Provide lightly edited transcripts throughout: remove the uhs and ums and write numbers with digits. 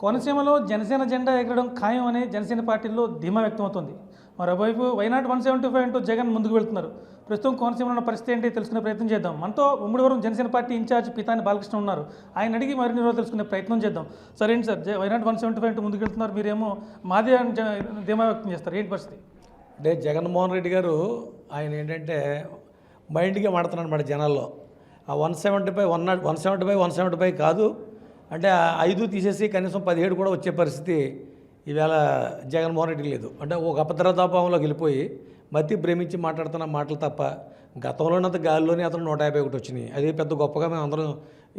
కోనసీమలో జనసేన జెండా ఎగరడం ఖాయం అని జనసేన పార్టీలో ధీమా వ్యక్తమవుతోంది. మరోవైపు వైనాట్ 175 అంటూ జగన్ ముందుకు వెళ్తున్నారు. ప్రస్తుతం కోనసీమలో ఉన్న పరిస్థితి ఏంటి తెలుసుకునే ప్రయత్నం చేద్దాం. మనతో ఉమ్మడివరం జనసేన పార్టీ ఇన్ఛార్జ్ పితాని బాలకృష్ణ ఉన్నారు. ఆయన అడిగి మరిన్ని రోజులు తెలుసుకునే ప్రయత్నం చేద్దాం. సరే ఏంటి సార్, వైనాట్ 175 అంటూ ముందుకు వెళ్తున్నారు, మీరేమో మాదే అని ధీమా వ్యక్తం చేస్తారు, ఏంటి పరిస్థితి? అంటే జగన్మోహన్ రెడ్డి గారు ఆయన ఏంటంటే మైండ్గా మాడుతున్నాడు అన్నమాట జనాల్లో. ఆ 175 కాదు అంటే 5 తీసేసి కనీసం 17 కూడా వచ్చే పరిస్థితి ఈవేళ జగన్మోహన్ రెడ్డికి లేదు. అంటే ఒక అభద్రతాభావంలోకి వెళ్ళిపోయి మతి భ్రమించి మాట్లాడుతున్న మాటలు తప్ప గతంలోనంత గాలిలోనే అతను 151 వచ్చినాయి. అది పెద్ద గొప్పగా మేము అందరం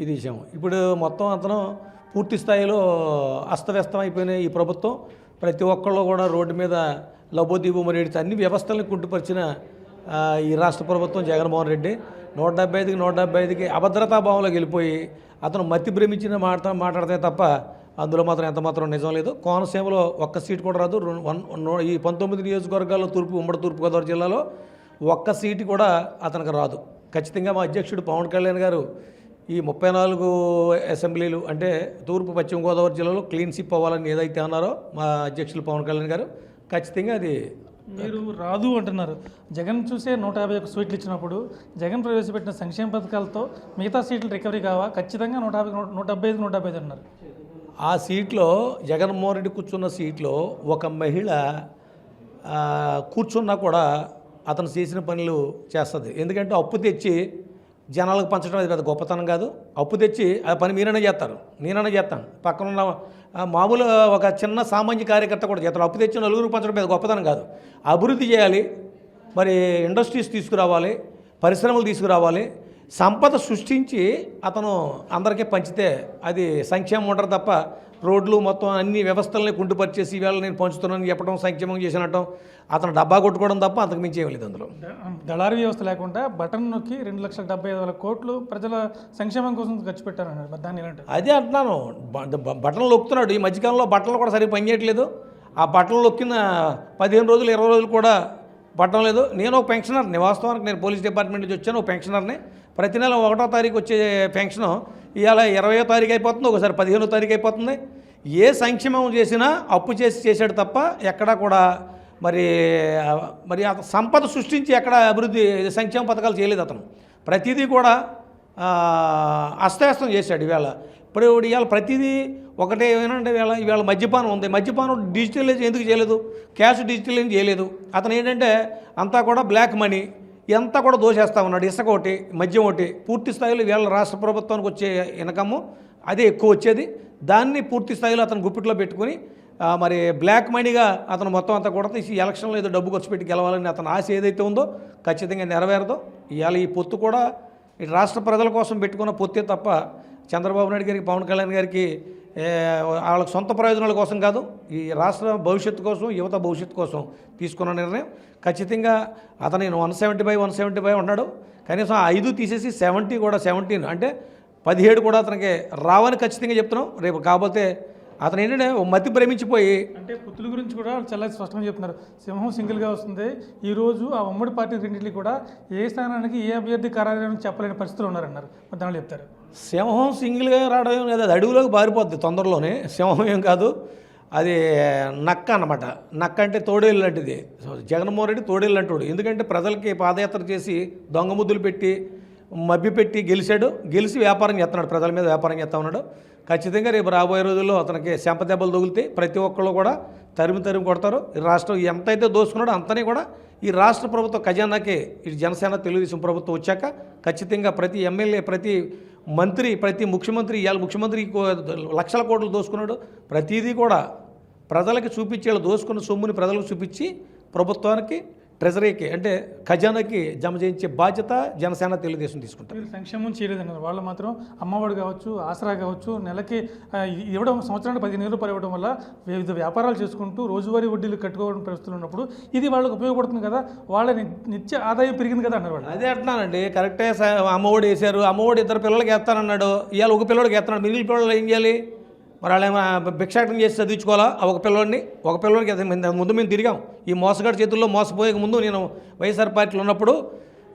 ఇది ఇచ్చాము. ఇప్పుడు మొత్తం అతను పూర్తి స్థాయిలో అస్తవ్యస్తం అయిపోయిన ఈ ప్రభుత్వం ప్రతి ఒక్కళ్ళు కూడా రోడ్డు మీద లబోదీబొమ్మలు ఏడితే అన్ని వ్యవస్థలను కుంటుపరిచిన ఈ రాష్ట్ర ప్రభుత్వం జగన్మోహన్ రెడ్డి 175కి అభద్రతాభావంలోకి వెళ్ళిపోయి అతను మతి భ్రమించిన మాట్లాడితే తప్ప అందులో మాత్రం ఎంత మాత్రం నిజం లేదు. కోనసీమలో ఒక్క సీటు కూడా రాదు. ఈ 19 నియోజకవర్గాల్లో ఉమ్మడి తూర్పుగోదావరి జిల్లాలో ఒక్క సీటు కూడా అతనికి రాదు. ఖచ్చితంగా మా అధ్యక్షుడు పవన్ కళ్యాణ్ గారు ఈ 34 అసెంబ్లీలు అంటే తూర్పు పశ్చిమ గోదావరి జిల్లాలో క్లీన్ స్వీప్ అవ్వాలని ఏదైతే అన్నారో మా అధ్యక్షులు పవన్ కళ్యాణ్ గారు ఖచ్చితంగా అది మీరు రాదు అంటున్నారు. జగన్ చూసే 151 సీట్లు ఇచ్చినప్పుడు జగన్ ప్రవేశపెట్టిన సంక్షేమ పథకాలతో మిగతా సీట్లు రికవరీ కావా? ఖచ్చితంగా 175 అన్నారు. ఆ సీట్లో జగన్మోహన్ రెడ్డి కూర్చున్న సీట్లో ఒక మహిళ కూర్చున్నా కూడా అతను చేసిన పనులు చేస్తుంది. ఎందుకంటే అప్పు తెచ్చి జనాలకు పంచడం అది పెద్ద గొప్పతనం కాదు. అప్పు తెచ్చి ఆ పని మీరైనా చేస్తారు, నేనైనా చేస్తాను, పక్కన ఉన్న మామూలు ఒక చిన్న సామాన్య కార్యకర్త కూడా చేస్తారు. అప్పు తెచ్చి నలుగురు పంచడం పెద్ద గొప్పతనం కాదు. అభివృద్ధి చేయాలి, మరి ఇండస్ట్రీస్ తీసుకురావాలి, పరిశ్రమలు తీసుకురావాలి, సంపద సృష్టించి అతను అందరికీ పంచితే అది సంక్షేమం ఉంటారు తప్ప రోడ్లు మొత్తం అన్ని వ్యవస్థలని కుంటుపరిచేసి ఈవేళ నేను పంచుతున్నాను చెప్పడం సంక్షేమం చేసినట్టు అతను డబ్బా కొట్టుకోవడం తప్ప అంతకు మించి ఏం లేదు. అందులో దళారీ వ్యవస్థ లేకుండా బటన్ నొక్కి 2,75,000 కోట్లు ప్రజల సంక్షేమం కోసం ఖర్చు పెట్టారన్నారు. దాన్ని ఎలాంటి అదే అంటున్నాను, బటన్లు నొక్కుతున్నాడు. ఈ మధ్యకాలంలో బట్టలు కూడా సరిగ్గా పనిచేయట్లేదు. ఆ బట్టలు నొక్కిన 15 రోజులు 20 రోజులు కూడా పట్టడం లేదు. నేను ఒక పెన్షనర్ని, వాస్తవానికి నేను పోలీస్ డిపార్ట్మెంట్ నుంచి వచ్చాను, ఒక పెన్షనర్ని. ప్రతి నెల 1వ తారీఖు వచ్చే పెన్షను ఇవాళ 20వ తారీఖు అయిపోతుంది, ఒకసారి 15వ తారీఖు అయిపోతుంది. ఏ సంక్షేమం చేసినా అప్పు చేసాడు తప్ప ఎక్కడా కూడా మరి సంపద సృష్టించి ఎక్కడ అభివృద్ధి సంక్షేమ పథకాలు చేయలేదు. అతను ప్రతిదీ కూడా అస్తవ్యస్తం చేశాడు. ఇప్పుడు ఇవాళ ప్రతిదీ ఒకటే ఏమంటే ఇవాళ మద్యపానం ఉంది. మద్యపానం డిజిటలైజ్ ఎందుకు చేయలేదు? క్యాష్ డిజిటలైజ్ చేయలేదు. అతను ఏంటంటే అంతా కూడా బ్లాక్ మనీ ఎంత కూడా దోచేస్తా ఉన్నాడు. ఇసుక ఒకటి, మద్యం ఒకటి. పూర్తి స్థాయిలో ఇవాళ రాష్ట్ర ప్రభుత్వానికి వచ్చే ఇన్కము అదే ఎక్కువ వచ్చేది. దాన్ని పూర్తి స్థాయిలో అతను గుప్పిట్లో పెట్టుకుని మరి బ్లాక్ మనీగా అతను మొత్తం అంతా కూడా ఈ ఎలక్షన్లో ఏదో డబ్బు ఖర్చు పెట్టి గెలవాలని అతను ఆశ ఏదైతే ఉందో ఖచ్చితంగా నెరవేరదు. ఇవాళ ఈ పొత్తు కూడా ఈ రాష్ట్ర ప్రజల కోసం పెట్టుకున్న పొత్తే తప్ప చంద్రబాబు నాయుడు గారికి, పవన్ కళ్యాణ్ గారికి వాళ్ళకి సొంత ప్రయోజనాల కోసం కాదు, ఈ రాష్ట్ర భవిష్యత్తు కోసం, యువత భవిష్యత్తు కోసం తీసుకున్న నిర్ణయం. ఖచ్చితంగా అతను 175 ఉన్నాడు. కనీసం 5 తీసేసి 70 కూడా 17 అంటే 17 కూడా అతనికి రావని ఖచ్చితంగా చెప్తున్నాం. రేపు కాకపోతే అతను ఏంటంటే మతి భ్రమించిపోయి అంటే పొత్తుల గురించి కూడా చాలా స్పష్టంగా చెప్తున్నారు. సింహం సింగిల్గా వస్తుంది. ఈరోజు ఆ ఉమ్మడి పార్టీ రెండింటికి కూడా ఏ స్థానానికి ఏ అభ్యర్థి ఖరారు చెప్పలేని పరిస్థితులు ఉన్నారన్నారు. దానిలో చెప్తారు. సింహం సింగిల్గా రావడం లేదు, అది అడవిలోకి పారిపోద్ది తొందరలోనే. సింహం ఏం కాదు, అది నక్క అన్నమాట. నక్క అంటే తోడేళ్ళు లాంటిది. జగన్మోహన్ రెడ్డి తోడేళ్ళు అంటాడు. ఎందుకంటే ప్రజలకి పాదయాత్ర చేసి దొంగ ముద్దులు పెట్టి మభ్యపెట్టి గెలిచాడు. గెలిచి వ్యాపారం చేస్తున్నాడు, ప్రజల మీద వ్యాపారం చేస్తూ ఉన్నాడు. ఖచ్చితంగా రేపు రాబోయే రోజుల్లో అతనికి దెబ్బలు తగులుతాయి. ప్రతి ఒక్కళ్ళు కూడా తరిమి కొడతారు. ఈ రాష్ట్రం ఎంతైతే దోసుకున్నాడో అంతనే కూడా ఈ రాష్ట్ర ప్రభుత్వ ఖజానాకి ఇటు జనసేన తెలుగుదేశం ప్రభుత్వం వచ్చాక ఖచ్చితంగా ప్రతి ఎమ్మెల్యే, ప్రతి మంత్రి, ప్రతి ముఖ్యమంత్రి, ఇవాళ ముఖ్యమంత్రి లక్షల కోట్లు దోసుకున్నాడు. ప్రతిదీ కూడా ప్రజలకి చూపించేలా దోసుకున్న సొమ్ముని ప్రజలకు చూపించి ప్రభుత్వానికి, ట్రెజరీకి అంటే ఖజానాకి జమ చేయించే బాధ్యత జనసేన తెలుగుదేశం తీసుకుంటారు. సంక్షేమం చేయలేదన్నారు. వాళ్ళు మాత్రం అమ్మఒడి కావచ్చు, ఆసరా కావచ్చు, నెలకి ఇవ్వడం, సంవత్సరానికి 15 రూపాయలు ఇవ్వడం వల్ల వివిధ వ్యాపారాలు చేసుకుంటూ రోజువారీ వడ్డీలు కట్టుకోవడం పరిస్థితులు ఉన్నప్పుడు ఇది వాళ్ళకి ఉపయోగపడుతుంది కదా, వాళ్ళ నిత్య ఆదాయం పెరిగింది కదా అన్నారు వాళ్ళు. అదే అంటున్నానండి, కరెక్టే. అమ్మఒడి వేశారు, అమ్మఒడి 2 పిల్లలకి వేస్తానన్నాడు. ఇవాళ ఒక పిల్లడికి వేస్తున్నాడు. మిగిలిన పిల్లలు ఏం చేయాలి? మరి వాళ్ళు ఏమో భిక్షాటం చేసి చదివించుకోవాలా? ఒక పిల్లడికి ముందు మేము తిరిగాం. ఈ మోసగాడు చేతుల్లో మోసపోయే ముందు నేను వైఎస్ఆర్ పార్టీలో ఉన్నప్పుడు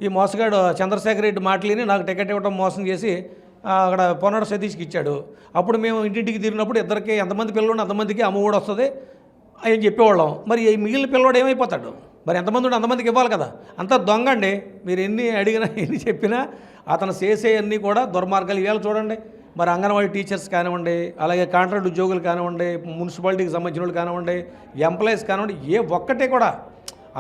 ఈ మోసగాడు చంద్రశేఖర్ రెడ్డి మాటలిని నాకు టికెట్ ఇవ్వడం మోసం చేసి అక్కడ పొన్నాడు సతీష్కి ఇచ్చాడు. అప్పుడు మేము ఇంటింటికి తిరిగినప్పుడు ఇద్దరికి ఎంతమంది పిల్లలు అంతమందికి అమ్మఒడి వస్తుంది అని చెప్పేవాళ్ళం. మరి ఈ మిగిలిన పిల్లవాడు ఏమైపోతాడు? మరి ఎంతమంది ఉంటే అంతమందికి ఇవ్వాలి కదా. అంతా దొంగ అండి. మీరు ఎన్ని అడిగినా ఎన్ని చెప్పినా అతను చేసే అన్నీ కూడా దుర్మార్గాలు. ఇవాళ చూడండి, మరి అంగన్వాడీ టీచర్స్ కానివ్వండి, అలాగే కాంట్రాక్ట్ ఉద్యోగులు కానివ్వండి, మున్సిపాలిటీకి సంబంధించిన వాళ్ళు కానివ్వండి, ఎంప్లాయీస్ కానివ్వండి, ఏ ఒక్కటే కూడా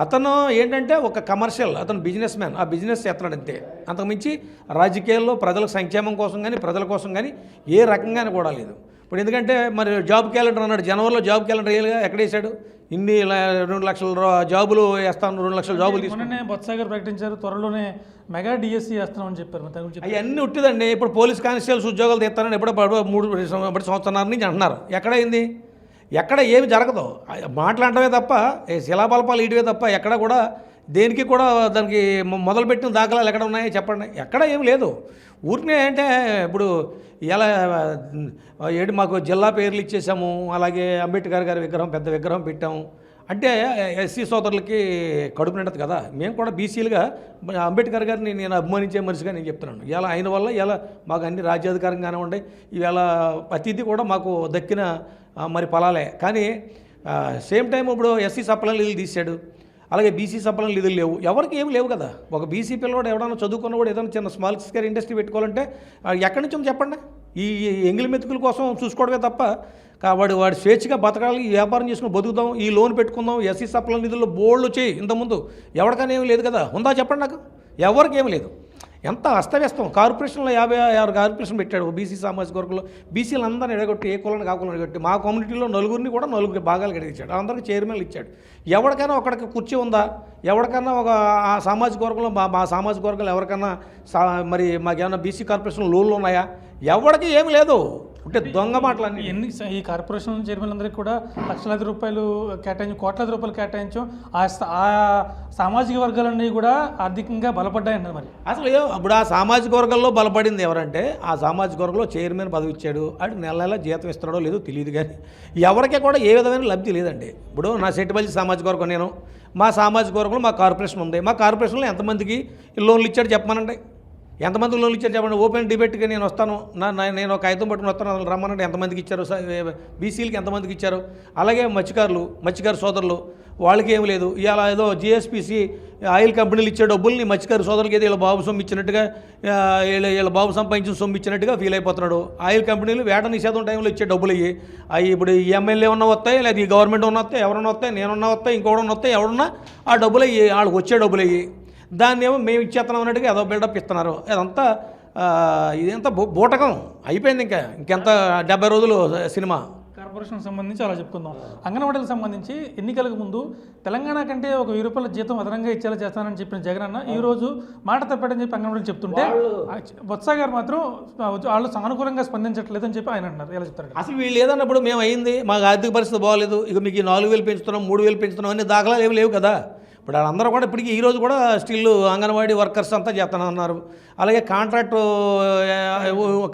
అతను ఏంటంటే ఒక కమర్షియల్, అతను బిజినెస్ మ్యాన్. ఆ బిజినెస్ చేస్తున్నాడు అంతే. అంతకుమించి రాజకీయాల్లో ప్రజల సంక్షేమం కోసం కానీ ప్రజల కోసం కానీ ఏ రకంగానే కూడా లేదు. ఇప్పుడు ఎందుకంటే మరి జాబ్ క్యాలెండర్ అన్నాడు, జనవరిలో జాబ్ క్యాలెండర్ ఎక్కడ వేసాడు? ఇన్ని 2 లక్షల జాబులు వేస్తాను, 2 లక్షల జాబులు తీసుకుని బొత్స గారు ప్రకటించారు, త్వరలోనే మెగా డిఎస్సీ వేస్తామని చెప్పారు. అవన్నీ ఉట్టిదండి. ఇప్పుడు పోలీస్ కానిస్టేబుల్స్ ఉద్యోగాలు తీస్తానని ఎప్పుడో 3 సంవత్సరాల నుంచి అంటున్నారు. ఎక్కడైంది? ఎక్కడ ఏమి జరగదు. మాట్లాడటమే తప్ప, శిలాబలపాలు ఇటువే తప్ప ఎక్కడ కూడా దేనికి కూడా దానికి మొదలుపెట్టిన దాఖలాలు ఎక్కడ ఉన్నాయో చెప్పండి. ఎక్కడ ఏమి లేదు. ఊరినే అంటే ఇప్పుడు ఎలా ఏడు మాకు జిల్లా పేర్లు ఇచ్చేసాము, అలాగే అంబేద్కర్ గారి విగ్రహం, పెద్ద విగ్రహం పెట్టాము అంటే ఎస్సీ సోదరులకి కడుపు నిండదు కదా. మేము కూడా బీసీలుగా అంబేద్కర్ గారిని నేను అభిమానించే మనిషిగా నేను చెప్తున్నాను. ఇలా ఆయన వల్ల ఇలా మాకు అన్ని రాజ్యాధికారం కానివ్వండి, ఇవాళ అతిథి కూడా మాకు దక్కిన మరి ఫలాలే. కానీ సేమ్ టైం ఇప్పుడు ఎస్సీ సప్లై నిధులు తీశాడు, అలాగే బీసీ సప్లై నిధులు లేవు. ఎవరికి ఏమి లేవు కదా. ఒక బీసీ పిల్లవాడు ఎవడన్నా చదువుకున్న కూడా ఏదైనా చిన్న స్మాల్ స్కేల్ ఇండస్ట్రీ పెట్టుకోవాలంటే ఎక్కడి నుంచో చెప్పండి. ఈ ఎంగిలి మెతుకుల కోసం చూసుకోవడమే తప్ప వాడు స్వేచ్ఛగా బతకాలి, ఈ వ్యాపారం చేసుకుని బతుకుదాం, ఈ లోన్ పెట్టుకుందాం, ఎస్సీ సప్లై నిధుల్లో బోల్డ్ చేయి ఇంతకుముందు ఎవరికైనా ఏమి లేదు కదా. ఉందా చెప్పండి నాకు? ఎవరికి ఏమి లేదు. ఎంత అస్తవ్యస్తం. కార్పొరేషన్లో 56 కార్పొరేషన్ పెట్టాడు బీసీ సామాజిక వర్గంలో. బీసీలు అందరిని ఎడగొట్టి ఏ కులాన్ని కాకులను ఎడగొట్టి మా కమ్యూనిటీలో నలుగురిని కూడా 4 భాగాలు ఎడగించాడు. అందరికీ చైర్మన్లు ఇచ్చాడు. ఎవరికైనా ఒకడికి కుర్చీ ఉందా? ఎవరికైనా ఒక ఆ సామాజిక వర్గంలో మా సామాజిక వర్గంలో ఎవరికైనా మరి మాకేమైనా బీసీ కార్పొరేషన్ లోన్లు ఉన్నాయా? ఎవరికి ఏమి లేదు. అంటే దొంగ మాటలన్నీ. ఈ కార్పొరేషన్ చైర్మన్ అందరికీ కూడా లక్షలాది రూపాయలు కేటాయించి, కోట్లాది రూపాయలు కేటాయించాం. ఆ సామాజిక వర్గాలన్నీ కూడా ఆర్థికంగా బలపడ్డాయన్నారు. మరి అసలు ఇప్పుడు ఆ సామాజిక వర్గంలో బలపడింది ఎవరంటే ఆ సామాజిక వర్గంలో చైర్మన్ పదవి ఇచ్చాడు. అటు నెల జీతం ఇస్తాడో లేదో తెలియదు. కానీ ఎవరికీ కూడా ఏ విధమైన లబ్ధి లేదండి. ఇప్పుడు నా సెట్టుబల్లి సామాజిక వర్గం, నేను మా సామాజిక వర్గంలో మా కార్పొరేషన్ ఉంది. మా కార్పొరేషన్లో ఎంతమందికి లోన్లు ఇచ్చాడు చెప్పమనండి. ఎంతమంది లోన్లు ఇచ్చారు చెప్పండి. ఓపెన్ డిబేట్గా నేను వస్తాను, నేను ఒక కాగితం పట్టుకుని వస్తాను, అసలు రమ్మనంటే ఎంతమందికి ఇచ్చారు? బీసీలకి ఎంతమందికి ఇచ్చారు? అలాగే మత్స్యకారు సోదరులు వాళ్ళకి ఏమి లేదు. ఇవాళ ఏదో జిఎస్పిసి ఆయిల్ కంపెనీలు ఇచ్చే డబ్బుల్ని మత్స్యకారు సోదరులకి ఏదో వీళ్ళ బాబు సొమ్ము ఇచ్చినట్టుగా, వీళ్ళ బాబు సంపాదించిన సొమ్ము ఇచ్చినట్టుగా ఫీల్ అయిపోతున్నాడు. ఆయిల్ కంపెనీలు వేట నిషేధం టైంలో ఇచ్చే డబ్బులు అవి ఇప్పుడు ఈ ఎమ్మెల్యే ఉన్న వస్తాయి, లేదా ఈ గవర్నమెంట్ ఉన్న వస్తాయి, ఎవరన్నా వస్తాయి, నేనున్నా వస్తాయి, ఇంకోడన్నా వస్తాయి, ఎవరున్నా ఆ డబ్బులు వాళ్ళకి వచ్చే డబ్బులు దాన్ని ఏమో మేము ఇచ్చేస్తున్నాం అన్నట్టుగా ఏదో బిల్డప్ ఇస్తున్నారు. అదంతా ఇదంతా బూటకం అయిపోయింది. ఇంకెంత 70 రోజులు సినిమా. కార్పొరేషన్ సంబంధించి అలా చెప్పుకుందాం. అంగన్వాడీలకు సంబంధించి ఎన్నికలకు ముందు తెలంగాణ కంటే ఒక 1000 రూపాయల జీతం అదనంగా ఇచ్చేలా చేస్తానని చెప్పిన జగన్ అన్న ఈ రోజు మాట తప్పాడని చెప్పి అంగన్వాడీలు చెప్తుంటే బొత్స గారు మాత్రం వాళ్ళు సానుకూలంగా స్పందించట్లేదని చెప్పి ఆయన అంటున్నారు. ఎలా చెప్తారు? అసలు వీళ్ళు ఏదన్నప్పుడు మేము అయింది, మాకు ఆర్థిక పరిస్థితి బాగోలేదు, ఇక మీకు 4000 పెంచుతున్నాం, 3000 పెంచుతున్నాం అన్ని దాఖలాలు ఏమి లేవు కదా. ఇప్పుడు వాళ్ళందరూ కూడా ఇప్పటికీ ఈరోజు కూడా స్టిల్ అంగన్వాడీ వర్కర్స్ అంతా చేస్తున్నారు. అలాగే కాంట్రాక్టు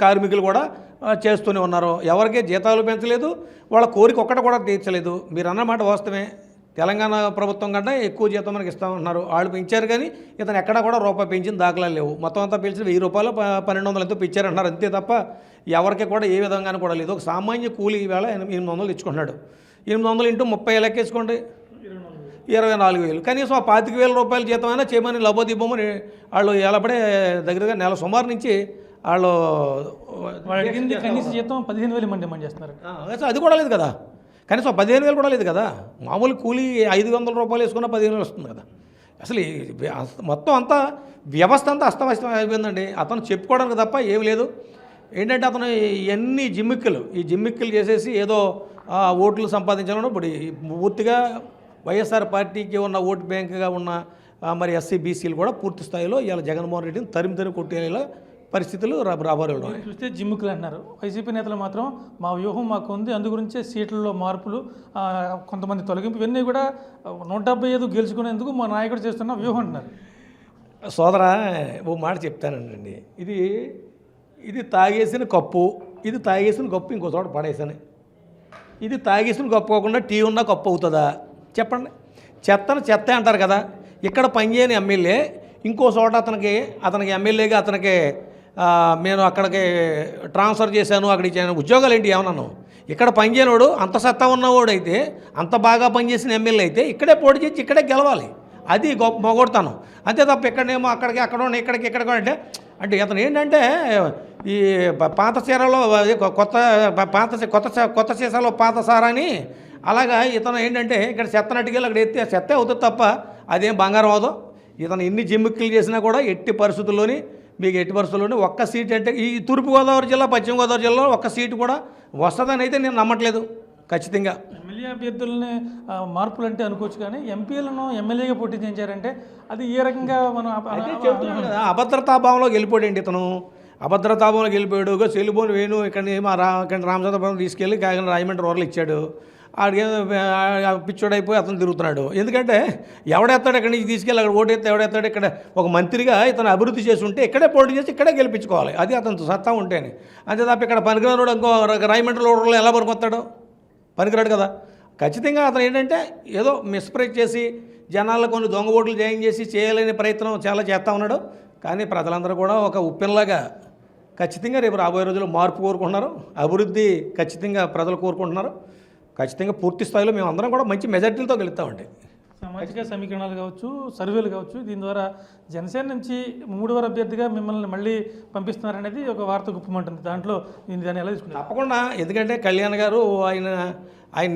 కార్మికులు కూడా చేస్తూనే ఉన్నారు. ఎవరికీ జీతాలు పెంచలేదు, వాళ్ళ కోరిక ఒక్కటి కూడా తీర్చలేదు. మీరు అన్నమాట వాస్తవమే. తెలంగాణ ప్రభుత్వం కంటే ఎక్కువ జీతం మనకి ఇస్తామన్నారు. వాళ్ళు పెంచారు కానీ ఇతను ఎక్కడా కూడా రూపాయి పెంచిన దాఖలాలు లేవు. మొత్తం అంతా పెంచిన 1000 రూపాయలు 1200 ఎంతో పెంచారంటున్నారు. అంతే తప్ప ఎవరికి కూడా ఏ విధంగానూ కూడా లేదు. ఒక సామాన్య కూలీ ఈవేళ 800 తెచ్చుకుంటున్నాడు. 800 ఇంటూ 30 లెక్కేసుకోండి, 24,000. కనీసం ఆ 25,000 రూపాయల జీతం అయినా చేయమని లబోదిబ్బమని వాళ్ళు ఎలాపడే దగ్గరగా నెల సుమారు నుంచి వాళ్ళు అడిగింది. కనీస జీతం 15,000 డిమాండ్ చేస్తున్నారు. అది కూడా లేదు కదా. కనీసం 15,000 కూడా లేదు కదా. మామూలు కూలీ 500 రూపాయలు వేసుకున్నా 15,000 వస్తుంది కదా. అసలు మొత్తం అంతా వ్యవస్థ అంతా అస్తవ్యస్తం అయిపోయిందండి. అతను చెప్పుకోవడానికి తప్ప ఏమి లేదు. ఏంటంటే అతను ఎన్ని జిమ్మిక్కులు చేసేసి ఏదో ఓట్లు సంపాదించాలని ఇప్పుడు పూర్తిగా వైఎస్ఆర్ పార్టీకి ఉన్న ఓటు బ్యాంకుగా ఉన్న మరి ఎస్సీ బీసీలు కూడా పూర్తి స్థాయిలో ఇలా జగన్మోహన్ రెడ్డిని తరిమి కొట్టేలా పరిస్థితులు రాబోయే చూస్తే జిమ్ముకులు అంటున్నారు. వైసీపీ నేతలు మాత్రం మా వ్యూహం మాకు ఉంది, అందు గురించే సీట్లలో మార్పులు, కొంతమంది తొలగింపు, ఇవన్నీ కూడా 175 గెలుచుకునేందుకు మా నాయకుడు చేస్తున్న వ్యూహం అంటున్నారు. సోదరా ఓ మాట చెప్తానండి. ఇది తాగేసిన కప్పు, ఇంకో చోట పడేసాను. ఇది తాగేసిన కప్పు కాకుండా టీ ఉన్న కప్పు అవుతుందా చెప్పండి? చెత్త అంటారు కదా. ఇక్కడ పనిచేయని ఎమ్మెల్యే ఇంకో చోట అతనికి ఎమ్మెల్యేగా అతనికి నేను అక్కడికి ట్రాన్స్ఫర్ చేశాను, అక్కడికి ఇచ్చాను. ఉద్యోగాలు ఏంటి ఏమన్నాను? ఇక్కడ పనిచేయనోడు అంత సత్తా ఉన్నవాడు అయితే, అంత బాగా పనిచేసిన ఎమ్మెల్యే అయితే ఇక్కడే పోటీ చేసి ఇక్కడే గెలవాలి. అది గొప్ప మొగొడతాను. అంతే తప్ప ఇక్కడనేమో అక్కడికి అక్కడ ఇక్కడికి ఇక్కడ అంటే ఇతను ఏంటంటే ఈ పాత చీరలో కొత్త సీసాలో పాత సారాని అలాగా ఇతను ఏంటంటే ఇక్కడ చెత్తనట్టుకెళ్ళి అక్కడ ఎత్తే చెత్తే అవుతుంది తప్ప అదేం బంగారం అవదు. ఇతను ఎన్ని జిమ్మిక్కులు చేసినా కూడా ఎట్టి పరిస్థితుల్లోని ఒక్క సీట్ అంటే ఈ తూర్పుగోదావరి జిల్లా పశ్చిమ గోదావరి జిల్లాలో ఒక్క సీటు కూడా వస్తుందని అయితే నేను నమ్మట్లేదు ఖచ్చితంగా. ఎమ్మెల్యే అభ్యర్థులని మార్పులు అంటే అనుకోవచ్చు, కానీ ఎంపీలను ఎమ్మెల్యేగా పోటీ చేయించారంటే అది ఏ రకంగా మనం చెప్తున్నాను కదా, అభద్రతాభావంలో గెలిపోయాడు ఇతను. అభద్రతాభావంలో గెలిపోయాడు. సెల్లుబోని వేణు ఇక్కడ రామచంద్రపురం తీసుకెళ్ళి కాకినాడ రాజమండ్రి రోడ్లు ఇచ్చాడు. ఆడికి పిచ్చోడైపోయి అతను తిరుగుతున్నాడు. ఎందుకంటే ఎవడెత్తాడు ఇక్కడి నుంచి తీసుకెళ్ళి అక్కడ ఓటేస్తే ఎవడెత్తాడు? ఇక్కడ ఒక మంత్రిగా ఇతను అభివృద్ధి చేసి ఉంటే ఇక్కడే పోటీ చేసి ఇక్కడే గెలిపించుకోవాలి. అది అతను సత్తా ఉంటేనే. అంతే తప్ప ఇక్కడ పనికిరాడు ఇంకో రాజమండ్రి రోడ్లో ఎలా పనికొస్తాడు? పనికిరాడు కదా. ఖచ్చితంగా అతను ఏంటంటే ఏదో మిస్ప్రైజ్ చేసి జనాల్లో కొన్ని దొంగ ఓట్లు జాయిన్ చేసి చేయలేని ప్రయత్నం చాలా చేస్తూ ఉన్నాడు. కానీ ప్రజలందరూ కూడా ఒక ఉప్పెనలాగా ఖచ్చితంగా రేపు రాబోయే రోజుల్లో మార్పు కోరుకుంటున్నారు. అభివృద్ధి ఖచ్చితంగా ప్రజలు కోరుకుంటున్నారు. ఖచ్చితంగా పూర్తి స్థాయిలో మేము అందరం కూడా మంచి మెజార్టీలతో గెలుస్తామండి. సామాజిక సమీకరణాలు కావచ్చు, సర్వేలు కావచ్చు, దీని ద్వారా జనసేన నుంచి 3వ అభ్యర్థిగా మిమ్మల్ని మళ్ళీ పంపిస్తున్నారనేది ఒక వార్త గుప్పమంటుంది. దాంట్లో దాన్ని ఎలా తీసుకుంటారు? తప్పకుండా. ఎందుకంటే కళ్యాణ్ గారు ఆయన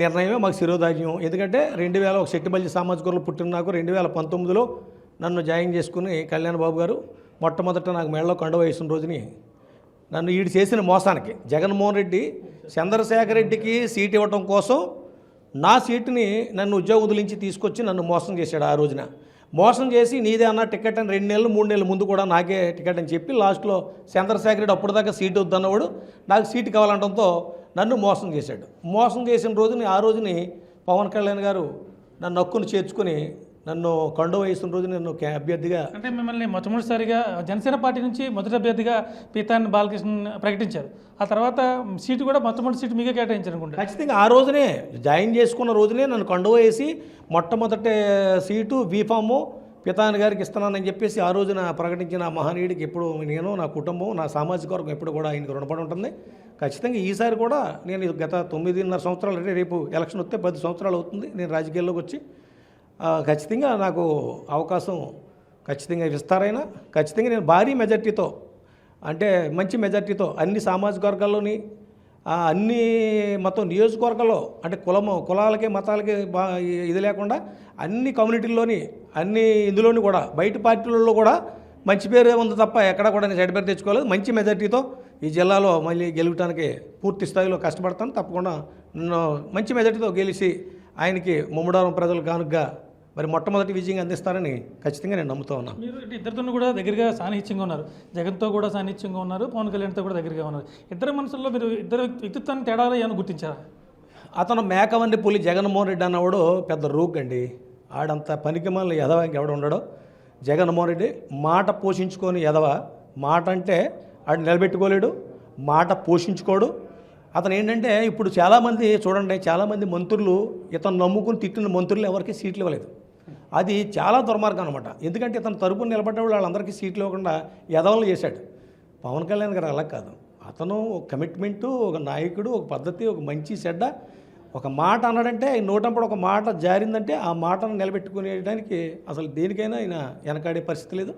నిర్ణయమే మాకు శిరోధార్యం. ఎందుకంటే 2000 ఒక శెట్టిబల్లి సామాజిక వర్గంలో పుట్టిన నాకు 2019లో నన్ను జాయిన్ చేసుకుని కళ్యాణ్ బాబు గారు మొట్టమొదట నాకు మెడలో కండువ వేసిన రోజుని నన్ను ఈడు చేసిన మోసానికి జగన్మోహన్ రెడ్డి చంద్రశేఖర్ రెడ్డికి సీట్ ఇవ్వటం కోసం నా సీటుని నన్ను ఉద్యోగం నుంచి తీసుకొచ్చి నన్ను మోసం చేశాడు. ఆ రోజున మోసం చేసి నీదే అన్న టికెట్ అని 2 నెలలు 3 నెలల ముందు కూడా నాకే టికెట్ అని చెప్పి లాస్ట్లో చంద్రశేఖర్ రెడ్డి అప్పుడు దాకా సీటు వద్దన్నవాడు నాకు సీటు కావాలంటంతో నన్ను మోసం చేశాడు. మోసం చేసిన రోజుని ఆ రోజుని పవన్ కళ్యాణ్ గారు నన్ను హక్కును చేర్చుకొని నన్ను కండువ వేసిన రోజు నేను అభ్యర్థిగా అంటే మిమ్మల్ని మొట్టమొదటిసారిగా జనసేన పార్టీ నుంచి మొదటి అభ్యర్థిగా పీతాని బాలకృష్ణ ప్రకటించారు. ఆ తర్వాత సీటు కూడా మొట్టమొదటి సీటు మీకే కేటాయించారు అనుకుంటా. ఖచ్చితంగా ఆ రోజునే జాయిన్ చేసుకున్న రోజునే నన్ను కండువ వేసి మొట్టమొదటి సీటు బీఫాము పితాని గారికి ఇస్తున్నానని చెప్పేసి ఆ రోజున ప్రకటించిన మహనీయుడికి ఎప్పుడు నేను, నా కుటుంబం, నా సామాజిక వర్గం ఎప్పుడు కూడా ఆయనకు రుణపడి ఉంటుంది. ఖచ్చితంగా ఈసారి కూడా నేను గత 9.5 సంవత్సరాలు అంటే రేపు ఎలక్షన్ వస్తే 10 సంవత్సరాలు అవుతుంది నేను రాజకీయాల్లోకి వచ్చి. ఖచ్చితంగా నాకు అవకాశం ఖచ్చితంగా ఇస్తారైనా ఖచ్చితంగా నేను భారీ మెజార్టీతో అంటే మంచి మెజార్టీతో అన్ని సామాజిక వర్గాల్లోని అన్ని మొత్తం నియోజకవర్గాల్లో అంటే కులాలకి మతాలకి ఇది లేకుండా అన్ని కమ్యూనిటీల్లోని అన్ని ఇందులోని కూడా బయట పార్టీలలో కూడా మంచి పేరు ఉంది తప్ప ఎక్కడ కూడా నేను చెడ్డ పేరు తెచ్చుకోలేదు. మంచి మెజార్టీతో ఈ జిల్లాలో మళ్ళీ గెలవడానికి పూర్తి స్థాయిలో కష్టపడతాను. తప్పకుండా నన్ను మంచి మెజార్టీతో గెలిచి ఆయనకి ముమ్మడవరం ప్రజలు కానుకగా మరి మొట్టమొదటి విజయం అందిస్తారని ఖచ్చితంగా నేను నమ్ముతూ ఉన్నాను. మీరు ఇద్దరితో కూడా దగ్గరగా సాన్నిహిత్యంగా ఉన్నారు, జగన్తో కూడా సాన్నిహిత్యంగా ఉన్నారు, పవన్ కళ్యాణ్తో కూడా దగ్గరగా ఉన్నారు. ఇద్దరు మనసుల్లో మీరు ఇద్దరు వ్యక్తిత్వాన్ని తేడాలు ఏమైనా గుర్తించారా? అతను మేకవన్ని పులి జగన్మోహన్ రెడ్డి అన్నవాడు పెద్ద రూక్ అండి. ఆడంత పనికి మళ్ళీ ఎదవ ఎవడు ఉండడు. జగన్మోహన్ రెడ్డి మాట పోషించుకొని ఎదవ. మాట అంటే ఆడు నిలబెట్టుకోలేడు, మాట పోషించుకోడు. అతను ఏంటంటే ఇప్పుడు చాలామంది చూడండి, చాలామంది మంత్రులు ఇతను నమ్ముకుని తిట్టిన మంత్రులు ఎవరికి సీట్లు ఇవ్వలేదు. అది చాలా దుర్మార్గం అనమాట. ఎందుకంటే ఇతను తరపున నిలబడ్డ వాళ్ళందరికీ సీట్లు ఇవ్వకుండా ఎదవలు చేశాడు. పవన్ కళ్యాణ్ గారు అలా కాదు. అతను ఒక కమిట్మెంటు, ఒక నాయకుడు, ఒక పద్ధతి, ఒక మంచి చెడ్డ, ఒక మాట అన్నాడంటే నోటంపడు ఒక మాట జారిందంటే ఆ మాటను నిలబెట్టుకునేయడానికి అసలు దేనికైనా ఆయన వెనకాడే పరిస్థితి లేదు.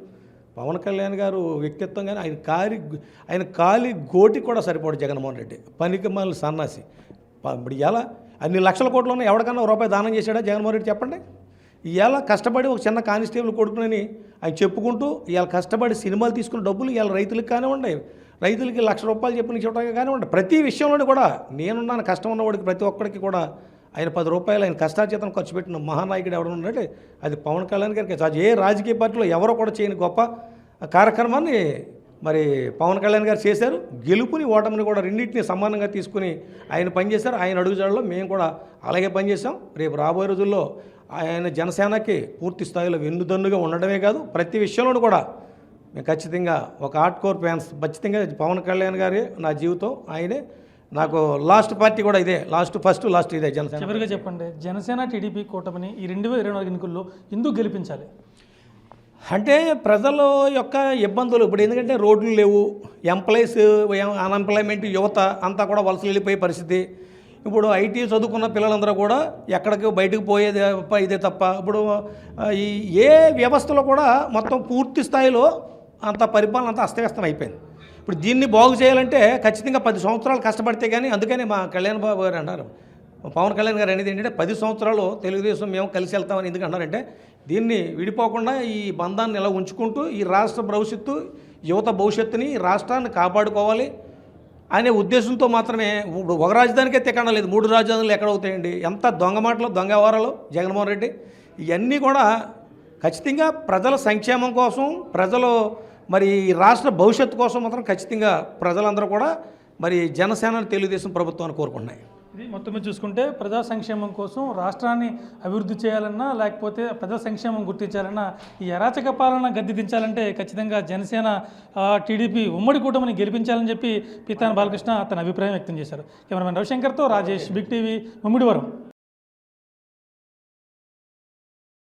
పవన్ కళ్యాణ్ గారు వ్యక్తిత్వం కానీ ఆయన కాలి గోటి కూడా సరిపోడు జగన్మోహన్ రెడ్డి. పనికి మళ్ళీ సన్నాసి. ఇప్పుడు ఇవాళ అన్ని లక్షల కోట్లు ఉన్నాయి, ఎవరికన్నా రూపాయి దానం చేశాడా జగన్మోహన్ రెడ్డి చెప్పండి? ఇవాళ కష్టపడి ఒక చిన్న కానిస్టేబుల్ కొడుకునని ఆయన చెప్పుకుంటూ ఇవాళ కష్టపడి సినిమాలు తీసుకున్న డబ్బులు ఇవాళ రైతులకు కానివ్వండి, రైతులకి ₹1,00,000 చెప్పిన చెప్పడానికి కానివ్వండి, ప్రతి విషయంలోనే కూడా నేనున్నాను. కష్టం ఉన్నవాడికి ప్రతి ఒక్కడికి కూడా ఆయన ₹10 ఆయన కష్టార్జితం ఖర్చు పెట్టిన మహానాయకుడు ఎవరు ఉన్నట్టే అది పవన్ కళ్యాణ్ గారికి. ఏ రాజకీయ పార్టీలో ఎవరో కూడా చేయని గొప్ప కార్యక్రమాన్ని మరి పవన్ కళ్యాణ్ గారు చేశారు. గెలుపుని ఓటమిని కూడా రెండింటిని సమానంగా తీసుకుని ఆయన పనిచేశారు. ఆయన అడుగుజాడలో మేము కూడా అలాగే పనిచేసాం. రేపు రాబోయే రోజుల్లో ఆయన జనసేనకి పూర్తి స్థాయిలో వెన్నుదన్నుగా ఉండడమే కాదు ప్రతి విషయంలోనూ కూడా మేము ఖచ్చితంగా ఒక హార్డ్ కోర్ ఫ్యాన్స్. ఖచ్చితంగా పవన్ కళ్యాణ్ గారే నా జీవితం, ఆయనే నాకు లాస్ట్ పార్టీ కూడా ఇదే, లాస్ట్ ఇదే జనసేన. చివరిగా చెప్పండి, జనసేన టీడీపీ కూటమిని ఈ 2024 ఎన్నికల్లో ఎందుకు గెలిపించాలి? అంటే ప్రజల యొక్క ఇబ్బందులు ఇప్పుడు ఎందుకంటే రోడ్లు లేవు, ఎంప్లాయీస్ అన్ఎంప్లాయ్మెంట్, యువత అంతా కూడా వలసలు వెళ్ళిపోయే పరిస్థితి. ఇప్పుడు ఐటీ చదువుకున్న పిల్లలందరూ కూడా ఎక్కడికి బయటకు పోయేది ఇదే తప్ప ఇప్పుడు ఈ ఏ వ్యవస్థలో కూడా మొత్తం పూర్తి స్థాయిలో అంత పరిపాలన అంతా అస్తవ్యస్తం అయిపోయింది. ఇప్పుడు దీన్ని బాగు చేయాలంటే ఖచ్చితంగా 10 సంవత్సరాలు కష్టపడితే కానీ, అందుకని మా కళ్యాణ్ బాబు గారు అన్నారు, పవన్ కళ్యాణ్ గారు అనేది ఏంటంటే 10 సంవత్సరాలు తెలుగుదేశం మేము కలిసి వెళ్తామని ఎందుకు అన్నారంటే, దీన్ని విడిపోకుండా ఈ బంధాన్ని ఇలా ఉంచుకుంటూ ఈ రాష్ట్ర భవిష్యత్తు, యువత భవిష్యత్తుని రాష్ట్రాన్ని కాపాడుకోవాలి అనే ఉద్దేశంతో మాత్రమే. ఇప్పుడు ఒక రాజధానికే తికన్నా లేదు, 3 రాజధానులు ఎక్కడ అవుతాయండి? ఎంత దొంగ మాటలు, దొంగ వ్యవహారాలు జగన్మోహన్ రెడ్డి. ఇవన్నీ కూడా ఖచ్చితంగా ప్రజల సంక్షేమం కోసం, ప్రజలు మరి రాష్ట్ర భవిష్యత్తు కోసం మాత్రం ఖచ్చితంగా ప్రజలందరూ కూడా మరి జనసేన తెలుగుదేశం ప్రభుత్వాన్ని కోరుకుంటున్నాయి. ఇది మొత్తం మీద చూసుకుంటే ప్రజా సంక్షేమం కోసం రాష్ట్రాన్ని అభివృద్ధి చేయాలన్నా, లేకపోతే ప్రజా సంక్షేమం గుర్తించాలన్నా, ఈ అరాచక పాలన గద్దె దించాలంటే ఖచ్చితంగా జనసేన టీడీపీ ఉమ్మడి కూటమిని గెలిపించాలని చెప్పి పితాని బాలకృష్ణ తన అభిప్రాయం వ్యక్తం చేశారు. కెమెరామెన్ రవిశంకర్తో రాజేష్, బిగ్ టీవీ, ముమ్మిడివరం.